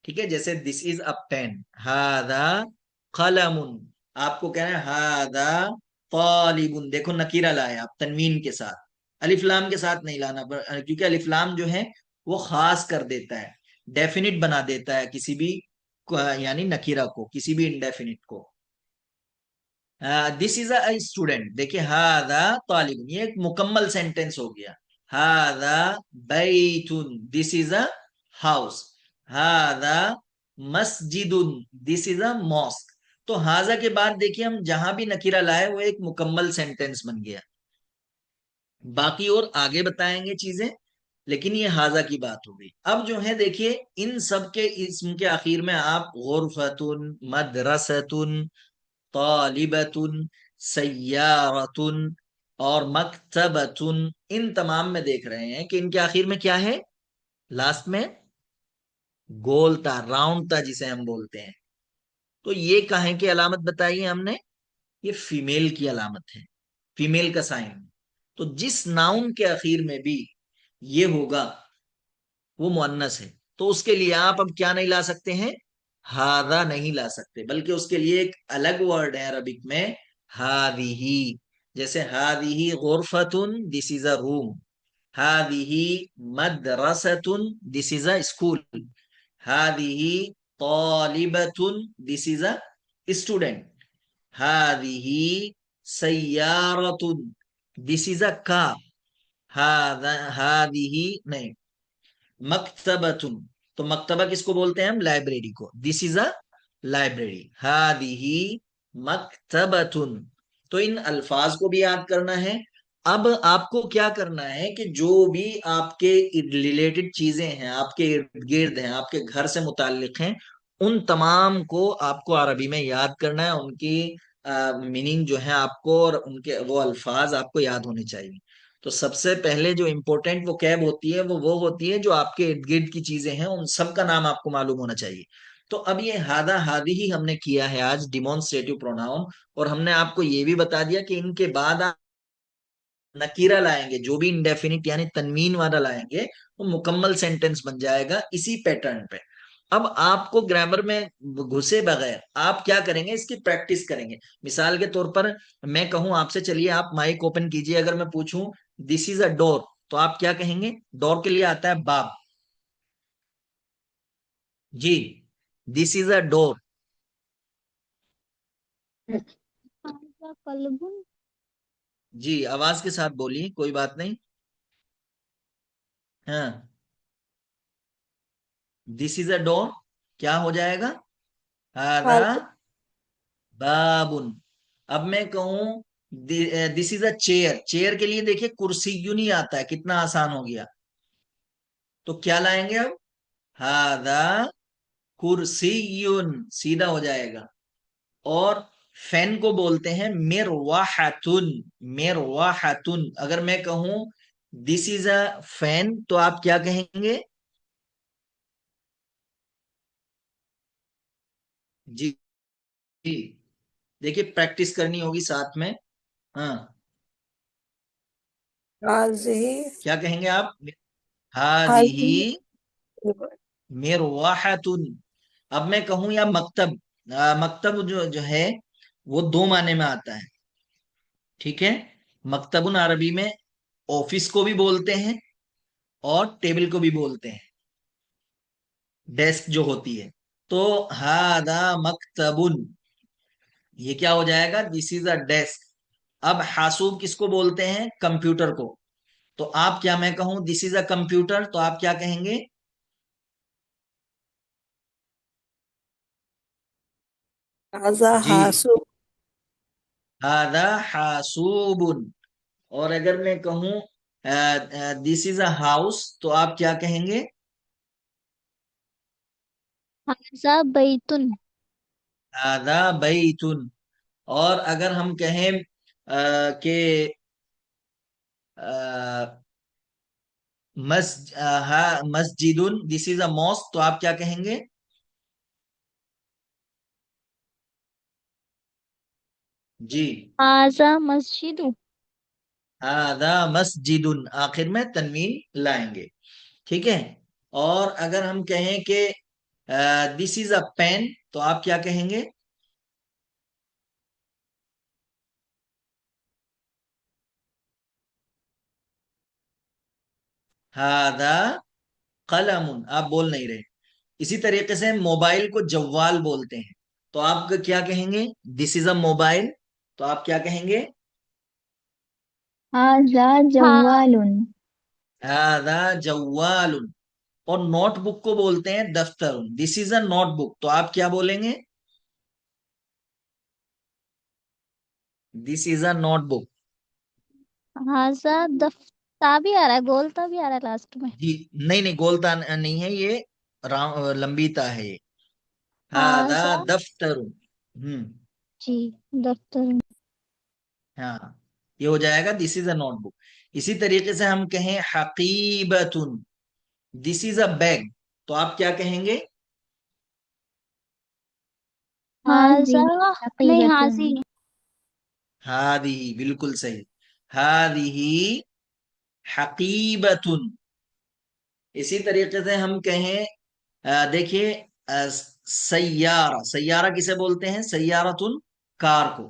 ठीक है, जैसे दिस इज अ पेन, हादा कलमुन। आपको कहना है हादा तालिबुन, देखो नकीरा लाए आप तनवीन के साथ, अलिफ लाम के साथ नहीं लाना, क्योंकि अलिफ लाम जो है वो खास कर देता है, डेफिनिट बना देता है किसी भी यानी नकीरा को, किसी भी इंडेफिनिट को। दिस इज अ स्टूडेंट, देखिए हादा तालिबुन, ये एक मुकम्मल सेंटेंस हो गया। हादा बैतुन, दिस इज अ हाउस। हादा मस्जिदुन, दिस इज अ मॉस्क। तो हाजा के बाद देखिए हम जहां भी नकीरा लाए वो एक मुकम्मल सेंटेंस बन गया। बाकी और आगे बताएंगे चीजें, लेकिन ये हाजा की बात हो गई। अब जो है देखिए, इन सब के इसम के आखिर में आप गुरफतुन, मदरसतुन, तालिबतुन, सय्यारतुन और मकतबतुन, इन तमाम में देख रहे हैं कि इनके आखिर में क्या है? लास्ट में गोलता, राउंडता जिसे हम बोलते हैं। तो ये काहे की अलामत बताई है हमने? ये फीमेल की अलामत है, फीमेल का साइन। तो जिस नाउन के आखिर में भी ये होगा वो मुअन्नस है। तो उसके लिए आप अब क्या नहीं ला सकते हैं? हादा नहीं ला सकते, बल्कि उसके लिए एक अलग वर्ड है अरबिक में, हादिही। जैसे हादिही गुरफतुन, दिस इज अ रूम। हादिही मदरसतुन, दिस इज अ स्कूल। हादिही तालिबतुन, दिस इज अ स्टूडेंट। हादिही सय्यारतुन, दिस इज अ कार। हादिही नहीं, मकतबतुन, तो मकतबा किसको बोलते हैं हम? लाइब्रेरी को। दिस इज अ लाइब्रेरी, हादिही मकतबतुन। तो इन अल्फाज को भी याद करना है। अब आपको क्या करना है कि जो भी आपके रिलेटेड चीजें हैं, आपके इर्द गिर्द हैं, आपके घर से मुताल्लिक हैं, उन तमाम को आपको अरबी में याद करना है। उनकी मीनिंग जो है आपको, और उनके वो अल्फाज आपको याद होने चाहिए। तो सबसे पहले जो इम्पोर्टेंट वो कैब होती है वो होती है जो आपके इर्द गिर्द की चीजें हैं, उन सब का नाम आपको मालूम होना चाहिए। तो अब ये हादा हादी ही हमने किया है आज, डिमॉन्स्ट्रेटिव प्रोनाउन। और हमने आपको ये भी बता दिया कि इनके बाद आप नकीरा लाएंगे, जो भी इंडेफिनिट यानी तनवीन वाला लाएंगे, तो मुकम्मल सेंटेंस बन जाएगा इसी पैटर्न पे। अब आपको ग्रामर में घुसे बगैर आप क्या करेंगे? इसकी प्रैक्टिस करेंगे। मिसाल के तौर पर मैं कहूं आपसे, चलिए आप माइक ओपन कीजिए, अगर मैं पूछूं दिस इज अ डोर, तो आप क्या कहेंगे? डोर के लिए आता है बाब। जी, दिस इज अ डोर। हाजा कलबुन। जी, आवाज के साथ बोलिए, कोई बात नहीं। हाँ, दिस इज अ डोर क्या हो जाएगा? हादा हाजा बाबुन। अब मैं कहूं this is a chair, chair के लिए देखिए कुर्सी क्यों नहीं आता है, कितना आसान हो गया। तो क्या लाएंगे अब? हादा कुर्सीयुन, सीधा हो जाएगा। और फैन को बोलते हैं मिरवाहतुन, मिरवाहतुन। अगर मैं कहूं दिस इज अ फैन, तो आप क्या कहेंगे? जी, जी, देखिए प्रैक्टिस करनी होगी साथ में। हाँ, हाजिही क्या कहेंगे आप? हादिही हाजिही मिरवाहतुन। अब मैं कहूं या मकतब, मकतब जो जो है वो दो माने में आता है। ठीक है। मकतबुन अरबी में ऑफिस को भी बोलते हैं और टेबल को भी बोलते हैं, डेस्क जो होती है। तो हादा मकतबुन, ये क्या हो जाएगा, दिस इज अ डेस्क। अब हासूब किसको बोलते हैं, कंप्यूटर को। तो आप क्या, मैं कहूं दिस इज अ कंप्यूटर, तो आप क्या कहेंगे? हाजा जी, हासु। हादा हासूबुन। और अगर मैं कहूं दिस इज अ हाउस, तो आप क्या कहेंगे? हाजा बैतुन। हादा बैतुन। और अगर हम कहें कि मस्जिदुन, दिस इज अ मॉस्क, तो आप क्या कहेंगे? जी, हाजा मस्जिदु। हादा मस्जिदुन, आखिर में तनवीन लाएंगे। ठीक है। और अगर हम कहें कि दिस इज अ पेन, तो आप क्या कहेंगे? हादा कलमुन, आप बोल नहीं रहे। इसी तरीके से मोबाइल को जव्वाल बोलते हैं, तो आप क्या कहेंगे? दिस इज अ मोबाइल, तो आप क्या कहेंगे? हाजा जवालुन। हादा जव्वालुन। और नोटबुक को बोलते हैं दफ्तर, दिस इज अ नोटबुक, तो आप क्या बोलेंगे? This is a notebook. हाजा दफ्ता भी आ रहा है, गोलता भी आ रहा है लास्ट में। जी, नहीं नहीं, गोलता नहीं है ये, लंबी ता है ये। हादा हाजा। दफ्तर। हम्म। जी। दफ्तर। हाँ, ये हो जाएगा दिस इज अ नोटबुक। इसी तरीके से हम कहें हकीबतुन, दिस इज अ बैग, तो आप क्या कहेंगे? हाजा नहीं, हाजी। हादी, बिल्कुल सही। हादिही हकीबतुन। इसी तरीके से हम कहें देखिए, सैयारा, सैयारा किसे बोलते हैं? सैयारतुन, कार को।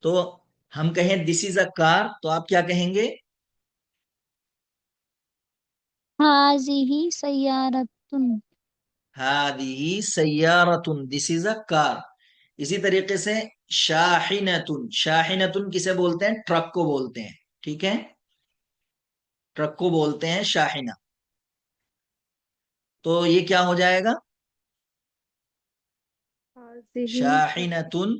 तो हम कहें दिस इज अ कार, तो आप क्या कहेंगे? हाजी ही सैयारतुन। हादिही सैयारतुन, दिस इज अ कार। इसी तरीके से शाहिनतुन, शाहिनतुन किसे बोलते हैं? ट्रक को बोलते हैं। ठीक है, ट्रक को बोलते हैं शाहिना। तो ये क्या हो जाएगा? हाजिही शाहिनतुन,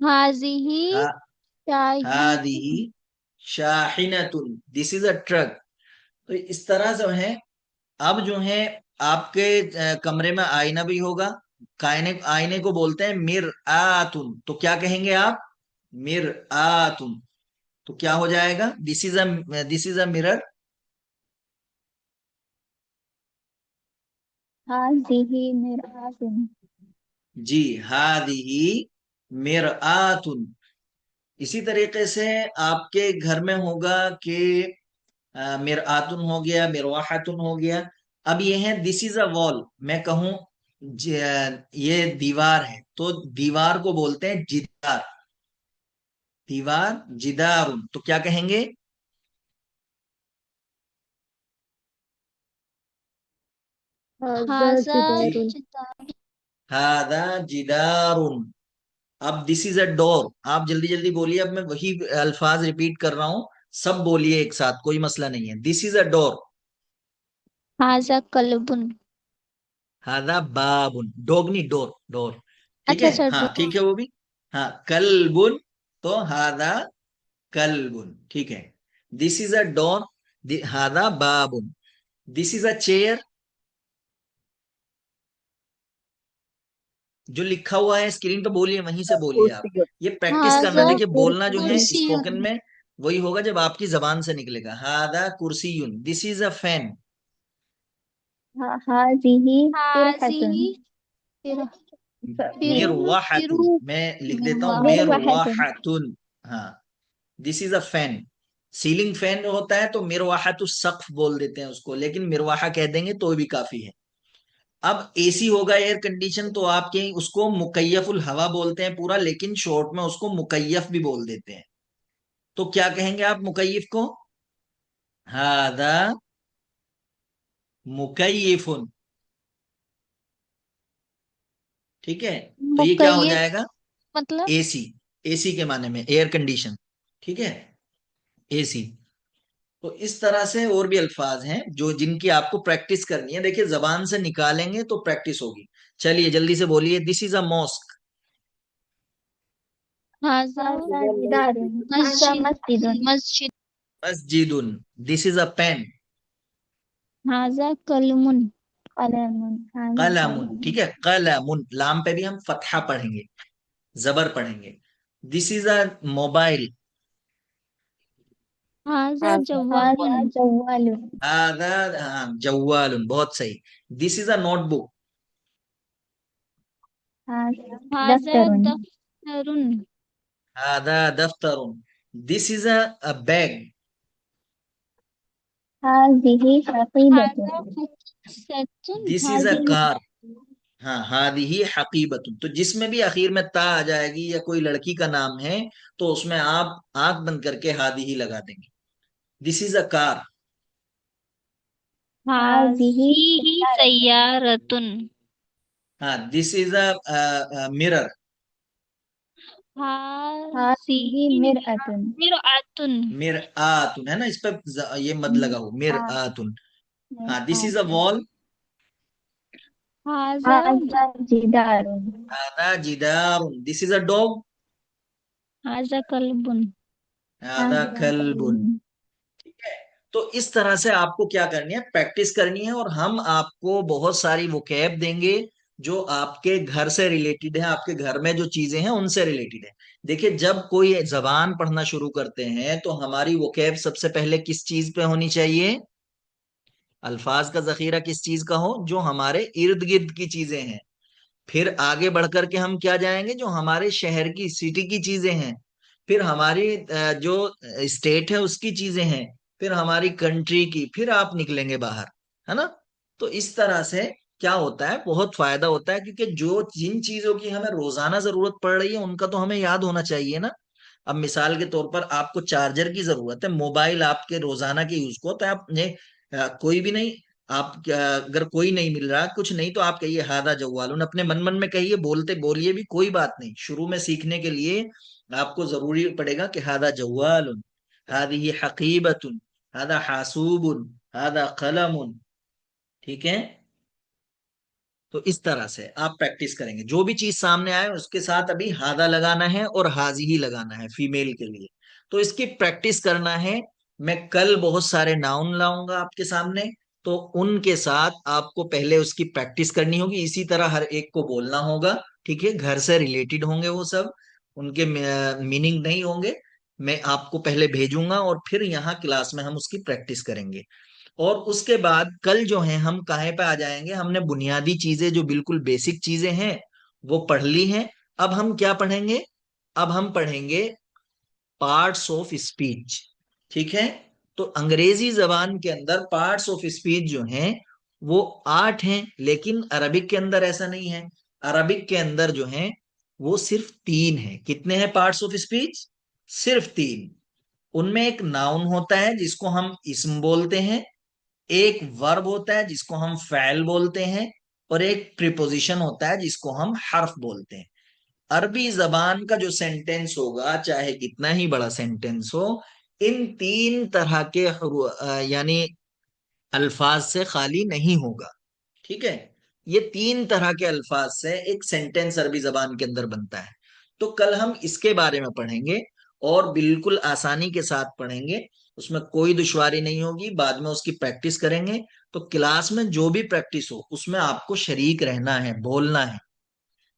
हाजी ही हा, शाहीन। हादिही शाहिनतुन, दिस इज अ ट्रक। तो इस तरह जो है, अब जो है आपके कमरे में आईना भी होगा। आईने आईने को बोलते हैं मिर आतुन, तो क्या कहेंगे आप? मिर आतुन। तो क्या हो जाएगा? This is a mirror. हाजिही मिरआतुन। जी, हादिही मिर आतुन। इसी तरीके से आपके घर में होगा कि मिर आतुन हो गया, मिरवाहतुन हो गया। अब ये है दिस इज अ वॉल, मैं कहूं ये दीवार है, तो दीवार को बोलते हैं जिदार। दीवार जिदारुन, तो क्या कहेंगे? हाजा जी, जिदारुन। हादा जिदारुन। अब दिस इज अ डोर, आप जल्दी जल्दी बोलिए, अब मैं वही अल्फाज रिपीट कर रहा हूं, सब बोलिए एक साथ, कोई मसला नहीं है। This is a door. हाजा कल्बुन। हादा बाबुन, डॉग नहीं, डोर डोर। ठीक अच्छा है, अच्छा, हाँ डोर। ठीक है वो भी। हाँ, कलबुन, तो हादा कलबुन। ठीक है। दिस इज अ डोर, हादा बाबुन। दिस इज अ चेयर, जो लिखा हुआ है स्क्रीन पे बोलिए, वहीं से बोलिए आप। कुर्सी। ये प्रैक्टिस करना, हाजा देखिए बोलना जो है कुर्सियुन। स्पोकन में वही होगा जब आपकी जबान से निकलेगा। हादा कुर्सीयुन, दिस इज अ फैन। हाजिही हाजिही फिर फिर मिरवाहतुन, फिरू मैं लिख देता हूं मिरवाहतुन। मिरवाहतुन। हाँ, this is a fan. Ceiling fan होता है तो मिरवाहतु सक़्फ बोल देते हैं उसको, लेकिन मिरवाहा कह देंगे तो भी काफी है। अब एसी होगा, एयर कंडीशन, तो आपके उसको मुकैयफुल हवा बोलते हैं पूरा, लेकिन शॉर्ट में उसको मुकैयफ भी बोल देते हैं। तो क्या कहेंगे आप मुकैयफ को? हादा मुकैयफुन। ठीक है। तो ये क्या हो मुकैयिफ जाएगा? मतलब? एसी। एसी के माने में एयर कंडीशन। ठीक है, एसी। तो इस तरह से और भी अल्फाज हैं जो जिनकी आपको प्रैक्टिस करनी है। देखिए जबान से निकालेंगे तो प्रैक्टिस होगी। चलिए जल्दी से बोलिए, दिस इज अ मॉस्क। हाजा हाजा जिदारुन। हाजा मस्जिद। मस्जिदुन। मस्जिद। मस्जिदुन। This is a pen. हाजा कलमुन। कलमुन। हाजा कलमुन। कलमुन। ठीक है, कलमुन, लाम पे भी हम फतहा पढ़ेंगे, जबर पढ़ेंगे। This is a mobile. हाजा हाजा जवालुन। जवालुन। आदा, हाँ, जवालुन, बहुत सही। This is a notebook. हाजा हाजा दफ्तरुन। दफ्तरुन। आदा दफ्तरुन। This is a bag. हाजिही हकीबतुन। हाजा फुक्सतुन। दिस इज अ हाजी। कार। हाँ, हादिही हकीबतुन, तो जिसमें भी आखिर में ता आ जाएगी या कोई लड़की का नाम है तो उसमें आप आंख बंद करके हादिही लगा देंगे। This is a car. हाजिही हाजी सय्यारतुन। सैयारतुन। हाँ, दिस इज अ मिरर। हाजी हाजिही मिरअतुन। मिरआतुन। मिर आतुन है ना, इस पर ये मद लगा हो, मिर आतुन। हाँ, दिस इज अ मिरआतुन। वॉल। हाजा हाजा जिदारुन। हादा जिदारुन। This is a dog. हाजा कल्बुन। हादा हाजा कल्बुन। कलमुन। ठीक है। तो इस तरह से आपको क्या करनी है, प्रैक्टिस करनी है, और हम आपको बहुत सारी वोकैब देंगे जो आपके घर से रिलेटेड है, आपके घर में जो चीजें हैं उनसे रिलेटेड है। देखिए जब कोई जबान पढ़ना शुरू करते हैं तो हमारी वोकैब सबसे पहले किस चीज पे होनी चाहिए? अल्फाज का जखीरा किस चीज का हो? जो हमारे इर्द गिर्द की चीजें हैं। फिर आगे बढ़कर के हम क्या जाएंगे, जो हमारे शहर की, सिटी की चीजें हैं। फिर हमारी जो स्टेट है उसकी चीजें हैं। फिर हमारी कंट्री की, फिर आप निकलेंगे बाहर, है ना? तो इस तरह से क्या होता है, बहुत फायदा होता है, क्योंकि जो जिन चीजों की हमें रोजाना जरूरत पड़ रही है उनका तो हमें याद होना चाहिए ना। अब मिसाल के तौर पर आपको चार्जर की जरूरत है, मोबाइल आपके रोजाना के यूज को, तो आपने कोई भी नहीं, अगर कोई नहीं मिल रहा, कुछ नहीं, तो आप कहिए हादा जवालुन, अपने मन मन में कहिए, बोलते बोलिए भी, कोई बात नहीं। शुरू में सीखने के लिए आपको जरूरी पड़ेगा कि हादा जवालुन, हादी हकीबतुन, हादा हासूबुन, हादा कलमुन। ठीक है। तो इस तरह से आप प्रैक्टिस करेंगे, जो भी चीज सामने आए उसके साथ अभी हादा लगाना है और हाजी ही लगाना है फीमेल के लिए। तो इसकी प्रैक्टिस करना है। मैं कल बहुत सारे नाउन लाऊंगा आपके सामने, तो उनके साथ आपको पहले उसकी प्रैक्टिस करनी होगी, इसी तरह हर एक को बोलना होगा। ठीक है, घर से रिलेटेड होंगे वो सब, उनके मीनिंग नहीं होंगे। मैं आपको पहले भेजूंगा और फिर यहाँ क्लास में हम उसकी प्रैक्टिस करेंगे। और उसके बाद कल जो है हम कहाँ पे आ जाएंगे, हमने बुनियादी चीजें जो बिल्कुल बेसिक चीजें हैं वो पढ़ ली हैं। अब हम क्या पढ़ेंगे? अब हम पढ़ेंगे पार्ट्स ऑफ स्पीच। ठीक है। तो अंग्रेजी जबान के अंदर पार्ट्स ऑफ स्पीच जो हैं वो 8 हैं, लेकिन अरबिक के अंदर ऐसा नहीं है। अरबिक के अंदर जो है वो सिर्फ 3 है। कितने हैं पार्ट्स ऑफ स्पीच? सिर्फ 3। उनमें एक नाउन होता है जिसको हम इस्म बोलते हैं, एक वर्ब होता है जिसको हम फैल बोलते हैं, और एक प्रीपोजिशन होता है जिसको हम हर्फ बोलते हैं। अरबी जबान का जो सेंटेंस होगा, चाहे कितना ही बड़ा सेंटेंस हो, इन 3 तरह के यानी अल्फाज से खाली नहीं होगा। ठीक है। ये 3 तरह के अल्फाज से एक सेंटेंस अरबी जबान के अंदर बनता है। तो कल हम इसके बारे में पढ़ेंगे, और बिल्कुल आसानी के साथ पढ़ेंगे, उसमें कोई दुश्वारी नहीं होगी। बाद में उसकी प्रैक्टिस करेंगे। तो क्लास में जो भी प्रैक्टिस हो उसमें आपको शरीक रहना है, बोलना है।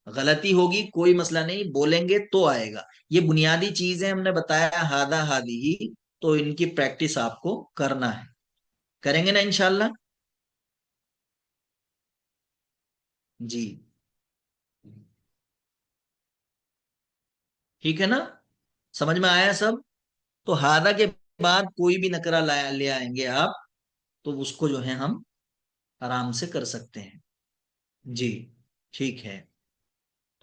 गलती होगी कोई मसला नहीं, बोलेंगे तो आएगा। ये बुनियादी चीज है, हमने बताया हादा हादी ही, तो इनकी प्रैक्टिस आपको करना है। करेंगे ना इंशाल्लाह? जी। ठीक है ना? समझ में आया सब? तो हादा के बाद कोई भी नकरा ले आएंगे आप, तो उसको जो है हम आराम से कर सकते हैं। जी, ठीक है।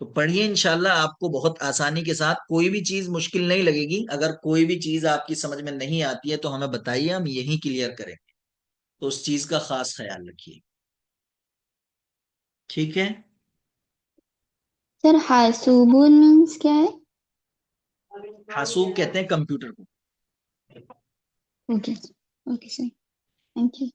तो पढ़िए, इंशाल्लाह आपको बहुत आसानी के साथ, कोई भी चीज मुश्किल नहीं लगेगी। अगर कोई भी चीज आपकी समझ में नहीं आती है तो हमें बताइए, हम यही क्लियर करेंगे। तो उस चीज का खास ख्याल रखिए। ठीक है। सर हासूबुन मीन्स क्या है? हासूब कहते हैं कंप्यूटर को। Okay. Okay sir, thank you.